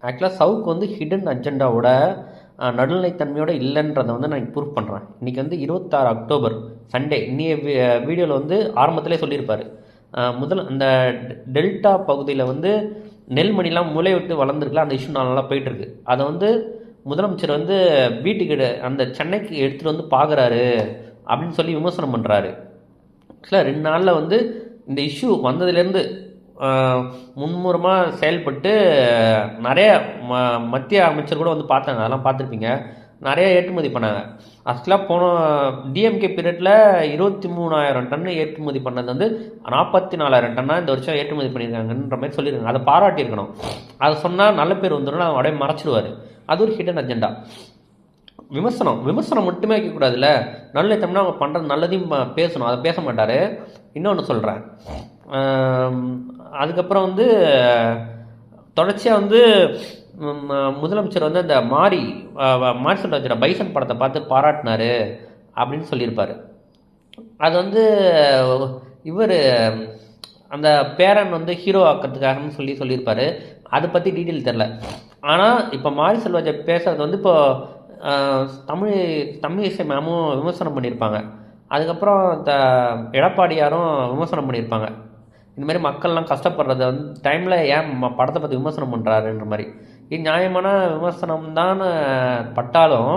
ஆக்சுவலாக சவுக்கு வந்து ஹிடன் அஜெண்டாவோட நடுநிலைத்தன்மையோட இல்லைன்றதை வந்து நான் ப்ரூஃப் பண்ணுறேன். இன்றைக்கி வந்து 26 அக்டோபர் சண்டே. இன்னைய வீடியோவில் வந்து ஆரம்பத்திலே சொல்லியிருப்பார். அந்த டெல்டா பகுதியில் வந்து நெல்மணிலாம் முளை விட்டு வளர்ந்துருக்கலாம், அந்த இஷ்யூ நல்லா போயிட்டுருக்கு. அதை வந்து முதலமைச்சர் வந்து வீட்டுக்கு அந்த சென்னைக்கு எடுத்துகிட்டு வந்து பார்க்குறாரு அப்படின்னு சொல்லி விமர்சனம் பண்ணுறாரு. ஆக்சுவலாக 2 நாளில் வந்து இந்த இஷ்யூ வந்ததுலேருந்து மும்முரமாக செயல்பட்டு நிறைய மத்திய அமைச்சர் கூட வந்து பார்த்தாங்க, அதெல்லாம் பார்த்துருப்பீங்க. நிறைய ஏற்றுமதி பண்ணாங்க. ஆக்சுவலாக போன டிஎம்கே பீரியடில் 23,000 டன்னு ஏற்றுமதி பண்ணது வந்து 44,000 டன்னாக இந்த வருஷம் ஏற்றுமதி பண்ணியிருக்காங்கன்ற மாதிரி சொல்லியிருக்காங்க. அதை பாராட்டியிருக்கணும். அதை சொன்னால் நல்ல பேர் வந்துடும், அதை அப்படியே மறைச்சிடுவார். அது ஒரு ஹிடன் அஜெண்டா. விமர்சனம் மட்டுமே வைக்கக்கூடாதுல்ல. நடுநிலைத்தன்மைனா அவங்க பண்ணுறது நல்லதையும் பேசணும், அதை பேச மாட்டார். இன்னொன்று சொல்கிறேன். அதுக்கப்புறம் வந்து தொடர்ச்சியாக வந்து முதலமைச்சர் வந்து அந்த மாரி செல்வராஜோட பைசன் படத்தை பார்த்து பாராட்டினார் அப்படின்னு சொல்லியிருப்பார். அது வந்து இவர் அந்த பேரன் வந்து ஹீரோ ஆக்கிறதுக்காகன்னு சொல்லியிருப்பார். அதை பற்றி டீட்டெயில் தெரில. ஆனால் இப்போ மாரி செல்வராஜை பேசுகிறது வந்து இப்போ தமிழிசை மேமும் விமர்சனம் பண்ணியிருப்பாங்க. அதுக்கப்புறம் எடப்பாடியாரும் விமர்சனம் பண்ணியிருப்பாங்க. இந்தமாதிரி மக்கள்லாம் கஷ்டப்படுறத வந்து டைமில் ஏன் படத்தை பற்றி விமர்சனம் பண்ணுறாருன்ற மாதிரி. இது நியாயமான விமர்சனம் தான் பட்டாலும்